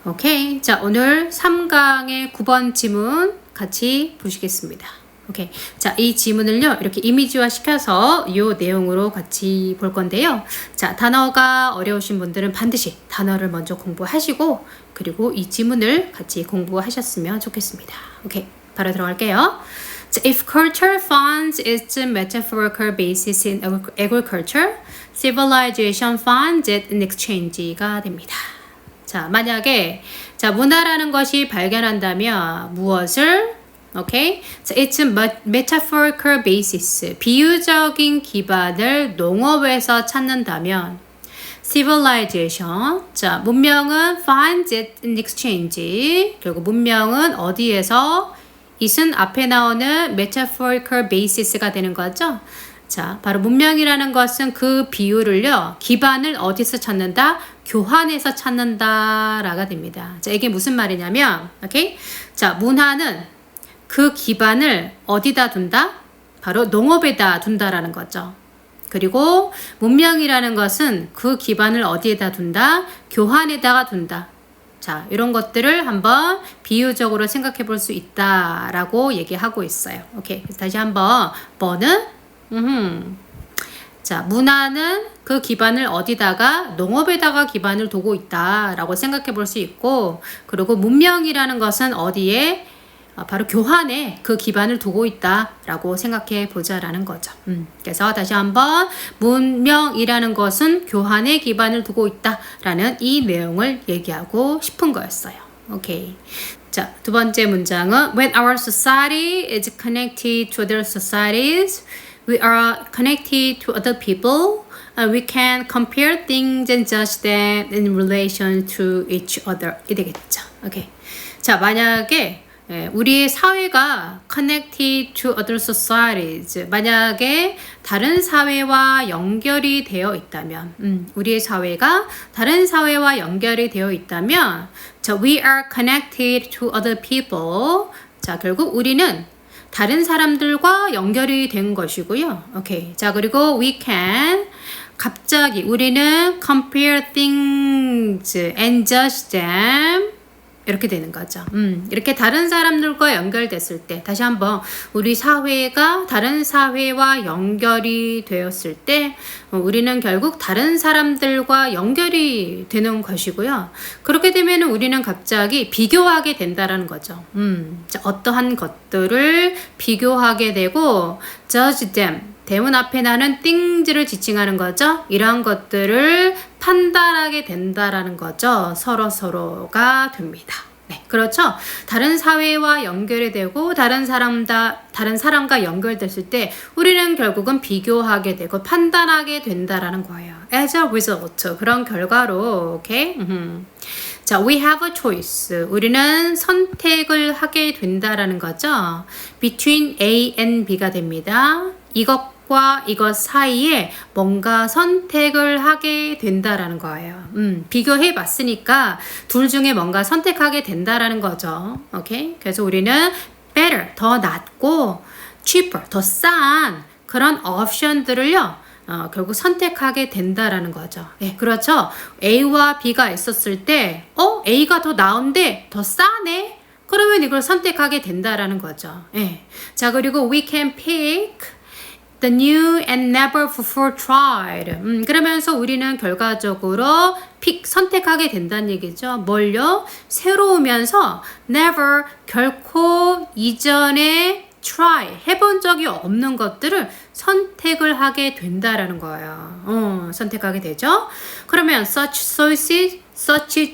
오케이. 자, 오늘 3강의 9번 지문 같이 보시겠습니다. 오케이. 자, 이 지문을요, 이렇게 이미지화 시켜서 이 내용으로 같이 볼 건데요. 자, 단어가 어려우신 분들은 반드시 단어를 먼저 공부하시고, 그리고 이 지문을 같이 공부하셨으면 좋겠습니다. 오케이. 바로 들어갈게요. 자, if culture finds its metaphorical basis in agriculture, civilization finds it in exchange가 됩니다. 자, 만약에 자, 문화라는 것이 발견한다면 무엇을 오케이? 자, it's a metaphorical basis. 비유적인 기반을 농업에서 찾는다면 civilization. 자, 문명은 finds it in exchange. 결국 문명은 어디에서 it은 앞에 나오는 metaphorical basis가 되는 거죠. 자, 바로 문명이라는 것은 그 비유를요, 기반을 어디서 찾는다? 교환에서 찾는다라가 됩니다. 자, 이게 무슨 말이냐면, 오케이? 자, 문화는 그 기반을 어디다 둔다? 바로 농업에다 둔다라는 거죠. 그리고 문명이라는 것은 그 기반을 어디에다 둔다? 교환에다가 둔다. 자, 이런 것들을 한번 비유적으로 생각해 볼 수 있다라고 얘기하고 있어요. 오케이. 그래서 다시 한번, 뭐는? 자, 문화는 그 기반을 어디다가 농업에다가 기반을 두고 있다라고 생각해 볼 수 있고, 그리고 문명이라는 것은 어디에 바로 교환에 그 기반을 두고 있다라고 생각해 보자라는 거죠. 그래서 다시 한번 문명이라는 것은 교환에 기반을 두고 있다라는 이 내용을 얘기하고 싶은 거였어요. 오케이. 자, 두 번째 문장은 When our society is connected to other societies, we are connected to other people. We can compare things and judge them in relation to each other. 이 되겠죠. 오케이. 자, 만약에 우리의 사회가 connected to other societies. 만약에 다른 사회와 연결이 되어 있다면, 우리의 사회가 다른 사회와 연결이 되어 있다면, 자, we are connected to other people. 자, 결국 우리는 다른 사람들과 연결이 된 것이고요. 오케이. 자, 그리고 we can 갑자기 우리는 compare things and judge them. 이렇게 되는 거죠. 이렇게 다른 사람들과 연결됐을 때, 다시 한번 우리 사회가 다른 사회와 연결이 되었을 때 우리는 결국 다른 사람들과 연결이 되는 것이고요. 그렇게 되면 우리는 갑자기 비교하게 된다라는 거죠. 자, 어떠한 것들을 비교하게 되고 judge them. 대문 앞에 나는 things를 지칭하는 거죠. 이러한 것들을 판단하게 된다라는 거죠. 서로가 됩니다. 네, 그렇죠. 다른 사회와 연결이 되고 다른 사람과 연결됐을 때 우리는 결국은 비교하게 되고 판단하게 된다라는 거예요. As a result, 그런 결과로, 오케이? 자, we have a choice. 우리는 선택을 하게 된다라는 거죠. Between A and B가 됩니다. 이것과 이것 사이에 뭔가 선택을 하게 된다라는 거예요. 비교해 봤으니까 둘 중에 뭔가 선택하게 된다라는 거죠. 오케이? 그래서 우리는 better, 더 낫고 cheaper, 더 싼 그런 옵션들을요. 결국 선택하게 된다라는 거죠. 네, 그렇죠. A와 B가 있었을 때, A가 더 나은데 더 싸네? 그러면 이걸 선택하게 된다라는 거죠. 네. 자, 그리고 we can pick the new and never before tried. 그러면서 우리는 결과적으로 선택하게 된다는 얘기죠. 뭘요? 새로우면서 never, 결코 이전에 try, 해본 적이 없는 것들을 선택을 하게 된다라는 거예요. 선택하게 되죠. 그러면 such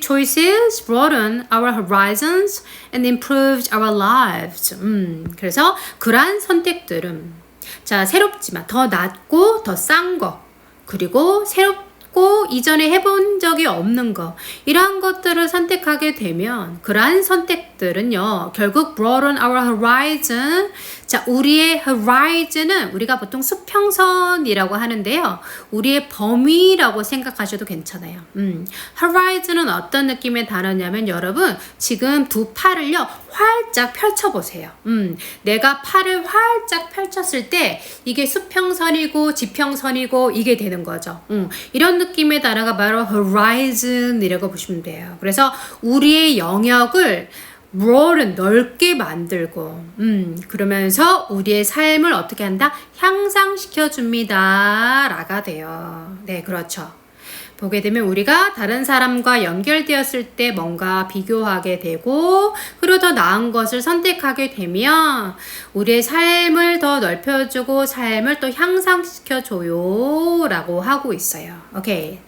choices broaden our horizons and improve our lives. 그래서 그러한 선택들은 자, 새롭지만 더 낫고 더 싼 거, 그리고 새롭고 이전에 해본 적이 없는 거, 이러한 것들을 선택하게 되면 그러한 선택들 것들은요, 결국 broaden our horizon. 자, 우리의 horizon은 우리가 보통 수평선이라고 하는데요. 우리의 범위라고 생각하셔도 괜찮아요. horizon은 어떤 느낌의 단어냐면 여러분, 지금 두 팔을요, 활짝 펼쳐보세요. 내가 팔을 활짝 펼쳤을 때 이게 수평선이고 지평선이고 이게 되는 거죠. 이런 느낌의 단어가 바로 horizon이라고 보시면 돼요. 그래서 우리의 영역을 broaden, 넓게 만들고 그러면서 우리의 삶을 어떻게 한다? 향상시켜 줍니다 라가 돼요. 네, 그렇죠. 보게 되면 우리가 다른 사람과 연결되었을 때 뭔가 비교하게 되고 그리고 더 나은 것을 선택하게 되면 우리의 삶을 더 넓혀주고 삶을 또 향상시켜줘요 라고 하고 있어요. 오케이.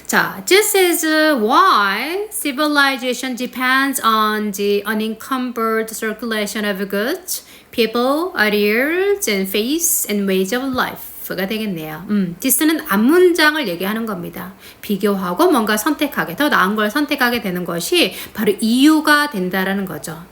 자, this is why civilization depends on the unencumbered circulation of goods, people, ideas, and faiths and ways of life가 되겠네요. this는 앞문장을 얘기하는 겁니다. 비교하고 뭔가 선택하게, 더 나은 걸 선택하게 되는 것이 바로 이유가 된다라는 거죠.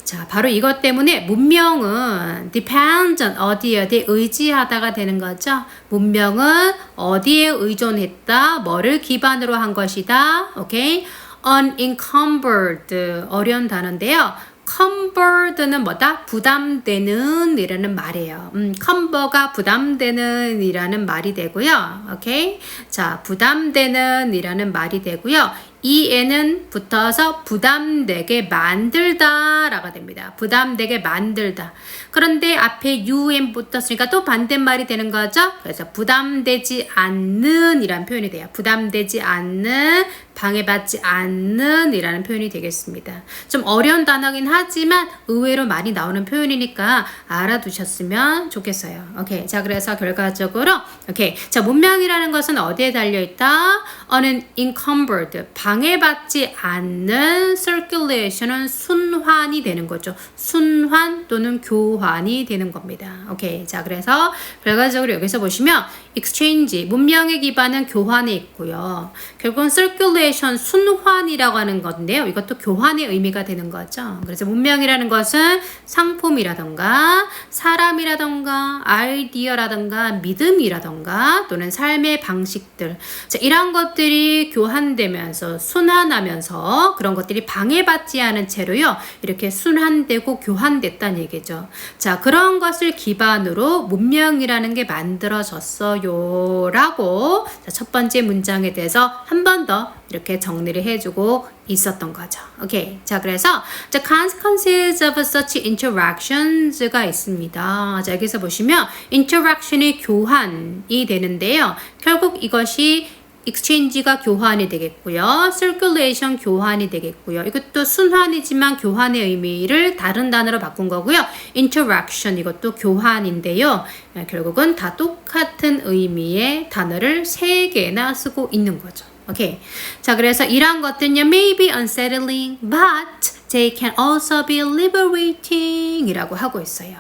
자, 바로 이것 때문에 문명은 depends on 어디에 의지하다가 되는 거죠. 문명은 어디에 의존했다, 뭐를 기반으로 한 것이다. 오케이? unencumbered 어려운 단어인데요. cumbered는 뭐다? 부담되는 이라는 말이에요. cumber가 부담되는 이라는 말이 되고요. 오케이? 자, 부담되는 이라는 말이 되고요. e에는 붙어서 부담되게 만들다 라가 됩니다. 부담되게 만들다. 그런데 앞에 un 붙었으니까 또 반대말이 되는 거죠. 그래서 부담되지 않는 이란 표현이 돼요. 부담되지 않는, 방해받지 않는 이라는 표현이 되겠습니다. 좀 어려운 단어긴 하지만 의외로 많이 나오는 표현이니까 알아두셨으면 좋겠어요. 오케이. 자, 그래서 결과적으로 오케이. 자, 문명이라는 것은 어디에 달려있다? unencumbered 방해받지 않는 circulation은 순환이 되는 거죠. 순환 또는 교환이 되는 겁니다. 오케이. 자, 그래서 결과적으로 여기서 보시면 exchange, 문명의 기반은 교환에 있고요. 결국은 circulation, 순환이라고 하는 건데요. 이것도 교환의 의미가 되는 거죠. 그래서 문명이라는 것은 상품이라던가 사람이라던가 아이디어라던가 믿음이라던가 또는 삶의 방식들, 자, 이런 것들이 교환되면서 순환하면서 그런 것들이 방해받지 않은 채로요, 이렇게 순환되고 교환됐다는 얘기죠. 자, 그런 것을 기반으로 문명이라는 게 만들어졌어요 라고 첫 번째 문장에 대해서 한 번 더 이렇게 정리를 해주고 있었던 거죠. 오케이. 자, 그래서 the consequences of such interactions가 있습니다. 자, 여기서 보시면 interaction이 교환이 되는데요. 결국 이것이 exchange가 교환이 되겠고요. circulation 교환이 되겠고요. 이것도 순환이지만 교환의 의미를 다른 단어로 바꾼 거고요. interaction 이것도 교환인데요. 결국은 다 똑같은 의미의 단어를 3개나 쓰고 있는 거죠. 오케이. 자, 그래서 이런 것들은요, may be unsettling, but they can also be liberating 이라고 하고 있어요.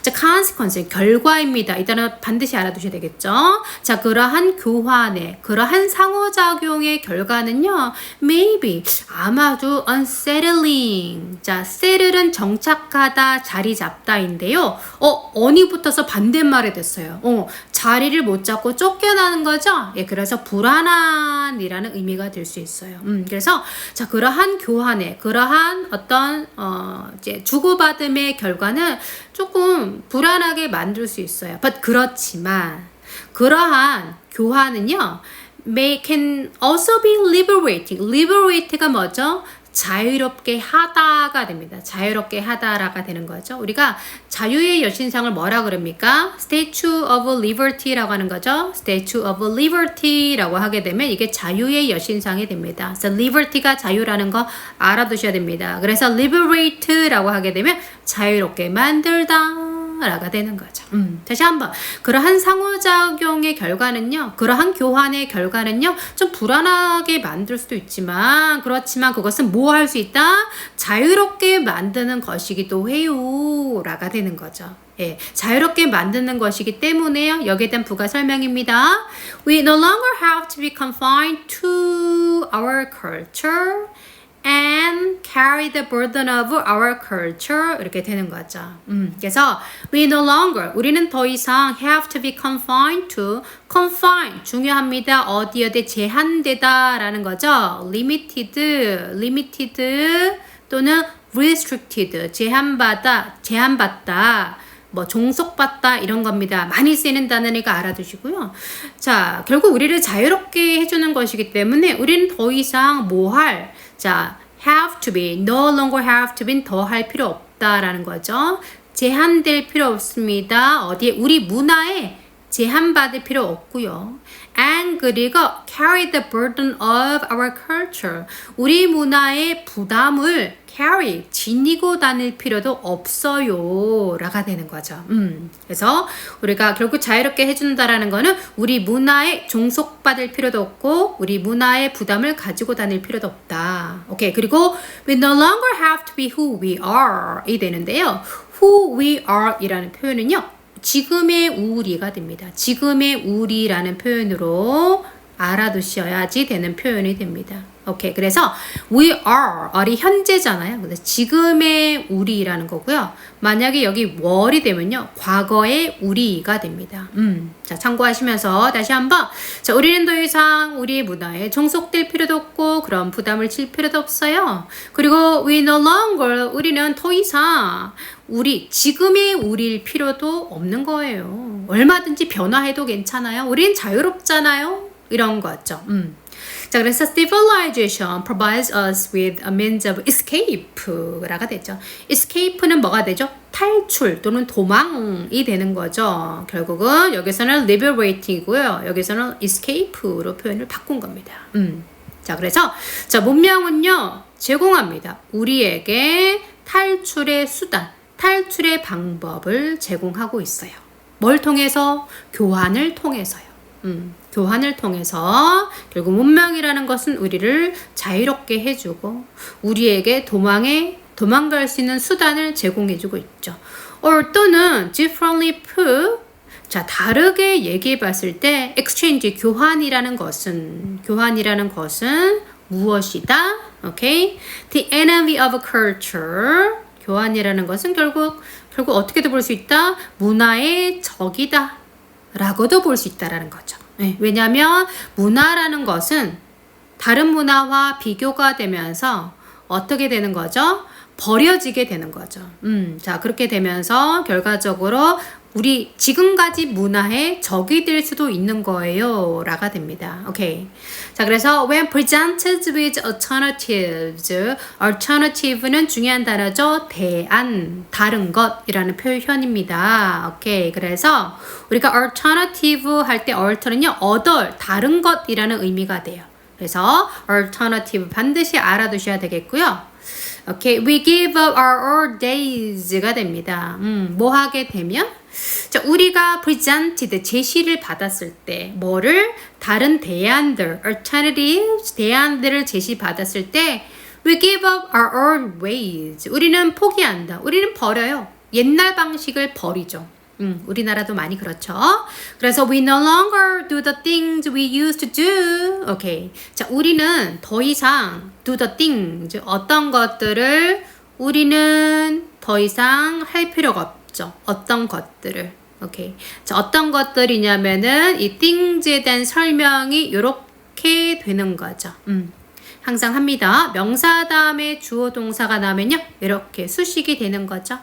자, consequence, 결과입니다. 이 단어 반드시 알아두셔야 되겠죠? 자, 그러한 교환의, 그러한 상호작용의 결과는요, maybe, 아마도 unsettling. 자, settle은 정착하다, 자리 잡다인데요. on이 붙어서 반대말이 됐어요. 자리를 못 잡고 쫓겨나는 거죠? 예, 그래서 불안한이라는 의미가 될 수 있어요. 그래서, 자, 그러한 교환의, 그러한 어떤, 이제 주고받음의 결과는 조금 불안하게 만들 수 있어요. But 그렇지만 그러한 교환은요, can also be liberating. liberate가 뭐죠? 자유롭게 하다가 됩니다. 자유롭게 하다라가 되는 거죠. 우리가 자유의 여신상을 뭐라 그럽니까? Statue of Liberty라고 하는 거죠. Statue of Liberty라고 하게 되면 이게 자유의 여신상이 됩니다. 그래서 liberty가 자유라는 거 알아두셔야 됩니다. 그래서 liberate라고 하게 되면 자유롭게 만들다 라가 되는 거죠. 다시 한번, 그러한 상호작용의 결과는요, 그러한 교환의 결과는요, 좀 불안하게 만들 수도 있지만, 그렇지만 그것은 뭐 할 수 있다? 자유롭게 만드는 것이기도 해요 라가 되는 거죠. 예, 자유롭게 만드는 것이기 때문에요. 여기에 대한 부가 설명입니다. We no longer have to be confined to our culture and carry the burden of our culture 이렇게 되는 거죠. 그래서 we no longer 우리는 더 이상 have to be confined to confined 중요합니다. 어디 제한되다라는 거죠. limited 또는 restricted 제한받다 뭐 종속받다 이런 겁니다. 많이 쓰이는 단어니까 알아두시고요. 자, 결국 우리를 자유롭게 해주는 것이기 때문에 우리는 더 이상 자, have to be, no longer have to be 더 할 필요 없다라는 거죠. 제한될 필요 없습니다. 어디에? 우리 문화에 제한받을 필요 없고요. And 그리고 carry the burden of our culture. 우리 문화의 부담을 carry, 지니고 다닐 필요도 없어요. 라가 되는 거죠. 그래서 우리가 결국 자유롭게 해준다라는 거는 우리 문화에 종속받을 필요도 없고 우리 문화의 부담을 가지고 다닐 필요도 없다. 오케이. 그리고 we no longer have to be who we are 이 되는데요. who we are 이라는 표현은요. 지금의 우리가 됩니다. 지금의 우리라는 표현으로 알아두셔야지 되는 표현이 됩니다. 오케이. 그래서 we are이 현재잖아요. 근데 지금의 우리라는 거고요. 만약에 여기 were이 되면요. 과거의 우리가 됩니다. 자, 참고하시면서 다시 한번 자, 우리는 더 이상 우리의 문화에 종속될 필요도 없고 그런 부담을 질 필요도 없어요. 그리고 we no longer 우리는 더 이상 지금의 우리일 필요도 없는 거예요. 얼마든지 변화해도 괜찮아요. 우린 자유롭잖아요. 이런 거죠. 자, 그래서 civilization provides us with a means of escape라가 되죠. escape는 뭐가 되죠? 탈출 또는 도망이 되는 거죠. 결국은 여기서는 liberating이고요. 여기서는 escape로 표현을 바꾼 겁니다. 자, 그래서 자, 문명은요 제공합니다. 우리에게 탈출의 수단, 탈출의 방법을 제공하고 있어요. 뭘 통해서? 교환을 통해서요. 교환을 통해서 결국 문명이라는 것은 우리를 자유롭게 해주고 우리에게 도망갈 수 있는 수단을 제공해주고 있죠. 또는 differently put 자, 다르게 얘기해 봤을 때 exchange 교환이라는 것은 무엇이다? 오케이? The enemy of culture 교환이라는 것은 결국 어떻게도 볼 수 있다? 문화의 적이다 라고도 볼 수 있다라는 거죠. 네, 왜냐하면 문화라는 것은 다른 문화와 비교가 되면서 어떻게 되는 거죠? 버려지게 되는 거죠. 자, 그렇게 되면서 결과적으로 우리 지금까지 문화의 적이 될 수도 있는 거예요. 라가 됩니다. 오케이. 자, 그래서 when presented with alternative는 중요한 단어죠. 다른 것이라는 표현입니다. 오케이. 그래서 우리가 alternative 할 때 alter는요, 다른 것이라는 의미가 돼요. 그래서 alternative 반드시 알아두셔야 되겠고요. 오케이, we give up our old days가 됩니다. 뭐 하게 되면? 자, 우리가 presented, 제시를 받았을 때 뭐를? 다른 대안들, alternatives, 대안들을 제시받았을 때 we give up our old ways. 우리는 포기한다. 우리는 버려요. 옛날 방식을 버리죠. 우리나라도 많이 그렇죠. 그래서 we no longer do the things we used to do. 오케이. 자, 우리는 더 이상 do the things, 어떤 것들을 우리는 더 이상 할 필요가 없죠. 어떤 것들을. 오케이. 자, 어떤 것들이냐면은 이 things에 대한 설명이 이렇게 되는 거죠. 항상 합니다. 명사 다음에 주어 동사가 나면요. 이렇게 수식이 되는 거죠.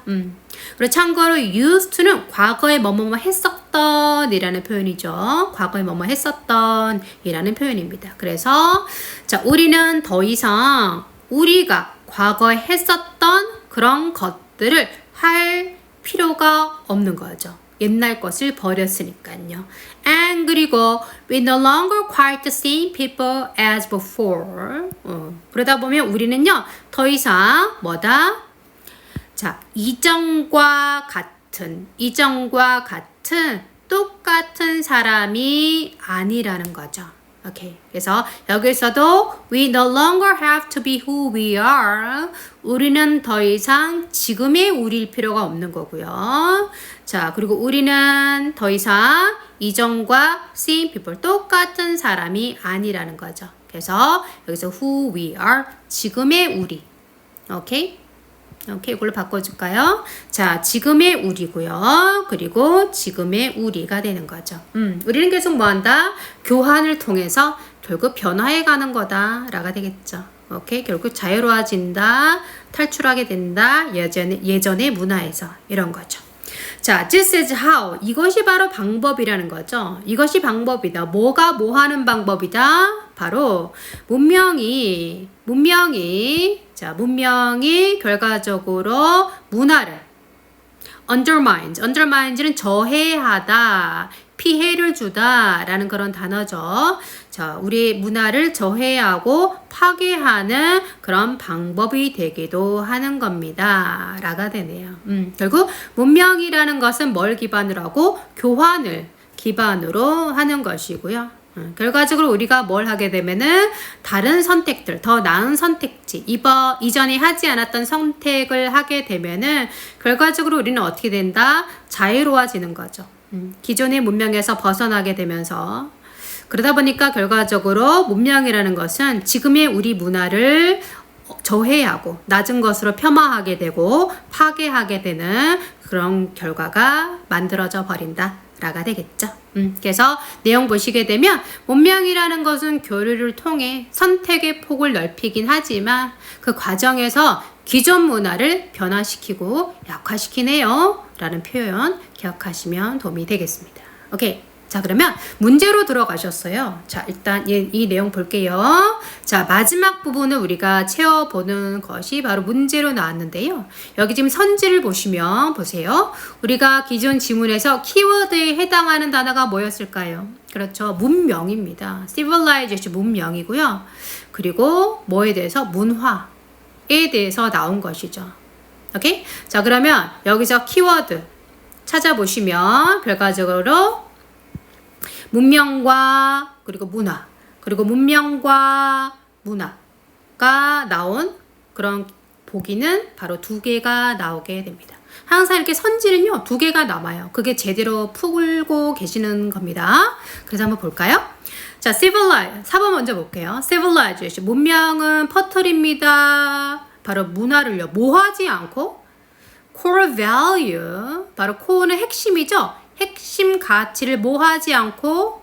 그리고 참고로 used to는 과거에 뭐뭐뭐 했었던 이라는 표현이죠. 과거에 뭐뭐 했었던 이라는 표현입니다. 그래서 자, 우리는 더 이상 우리가 과거에 했었던 그런 것들을 할 필요가 없는 거죠. 옛날 것을 버렸으니까요. And 그리고 we no longer quite the same people as before. 그러다 보면 우리는요 더 이상 뭐다? 자, 이전과 같은 똑같은 사람이 아니라는 거죠. 오케이. 그래서 여기서도 we no longer have to be who we are. 우리는 더 이상 지금의 우리일 필요가 없는 거고요. 자, 그리고 우리는 더 이상 이전과 same people, 똑같은 사람이 아니라는 거죠. 그래서 여기서 who we are, 지금의 우리. 오케이? 오케이, 이걸로 바꿔줄까요? 자, 지금의 우리고요. 그리고 지금의 우리가 되는 거죠. 우리는 계속 뭐 한다? 교환을 통해서 결국 변화해가는 거다 라가 되겠죠. 오케이, 결국 자유로워진다, 탈출하게 된다, 예전의 문화에서 이런 거죠. 자, this is how. 이것이 바로 방법이라는 거죠. 이것이 방법이다. 뭐가 뭐 하는 방법이다? 바로 문명이 결과적으로 문화를 undermines는 저해하다, 피해를 주다 라는 그런 단어죠. 자, 우리 문화를 저해하고 파괴하는 그런 방법이 되기도 하는 겁니다 라가 되네요. 결국 문명이라는 것은 뭘 기반으로 하고? 교환을 기반으로 하는 것이고요. 결과적으로 우리가 뭘 하게 되면은 다른 선택들, 더 나은 선택지, 이전에 하지 않았던 선택을 하게 되면은 결과적으로 우리는 어떻게 된다? 자유로워지는 거죠. 기존의 문명에서 벗어나게 되면서, 그러다 보니까 결과적으로 문명이라는 것은 지금의 우리 문화를 저해하고 낮은 것으로 폄하하게 되고 파괴하게 되는 그런 결과가 만들어져 버린다 라가 되겠죠. 그래서 내용 보시게 되면 문명이라는 것은 교류를 통해 선택의 폭을 넓히긴 하지만 그 과정에서 기존 문화를 변화시키고 약화시키네요 라는 표현 기억하시면 도움이 되겠습니다. 오케이. 자, 그러면 문제로 들어가셨어요. 자, 일단 이 내용 볼게요. 자, 마지막 부분을 우리가 채워보는 것이 바로 문제로 나왔는데요. 여기 지금 선지를 보시면 보세요. 우리가 기존 지문에서 키워드에 해당하는 단어가 뭐였을까요? 그렇죠. 문명입니다. civilization 문명이고요. 그리고 뭐에 대해서? 문화에 대해서 나온 것이죠. 오케이? 자, 그러면 여기서 키워드 찾아보시면 결과적으로 문명과 그리고 문화, 그리고 문명과 문화가 나온 그런 보기는 바로 2개가 나오게 됩니다. 항상 이렇게 선지는요 2개가 남아요. 그게 제대로 풀고 계시는 겁니다. 그래서 한번 볼까요? 자, civilize 4번 먼저 볼게요. civilization 문명은 퍼뜨립니다. 바로 문화를요 모하지 않고 core value, 바로 core는 핵심이죠. 핵심 가치를 모하지 않고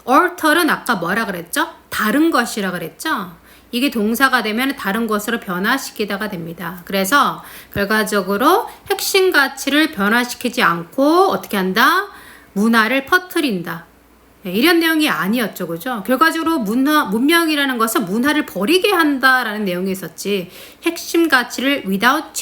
alter은 아까 뭐라 그랬죠? 다른 것이라 그랬죠? 이게 동사가 되면 다른 것으로 변화시키다가 됩니다. 그래서 결과적으로 핵심 가치를 변화시키지 않고 어떻게 한다? 문화를 퍼뜨린다. 이런 내용이 아니었죠. 그죠? 결과적으로 문명이라는 것은 문화를 버리게 한다라는 내용이 있었지 핵심 가치를 without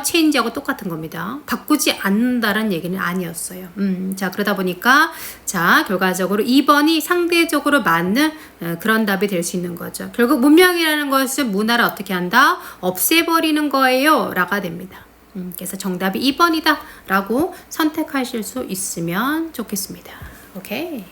change하고 똑같은 겁니다. 바꾸지 않는다라는 얘기는 아니었어요. 자, 그러다 보니까 자, 결과적으로 2번이 상대적으로 맞는 그런 답이 될 수 있는 거죠. 결국 문명이라는 것은 문화를 어떻게 한다? 없애버리는 거예요 라가 됩니다. 그래서 정답이 2번이다 라고 선택하실 수 있으면 좋겠습니다. 오케이.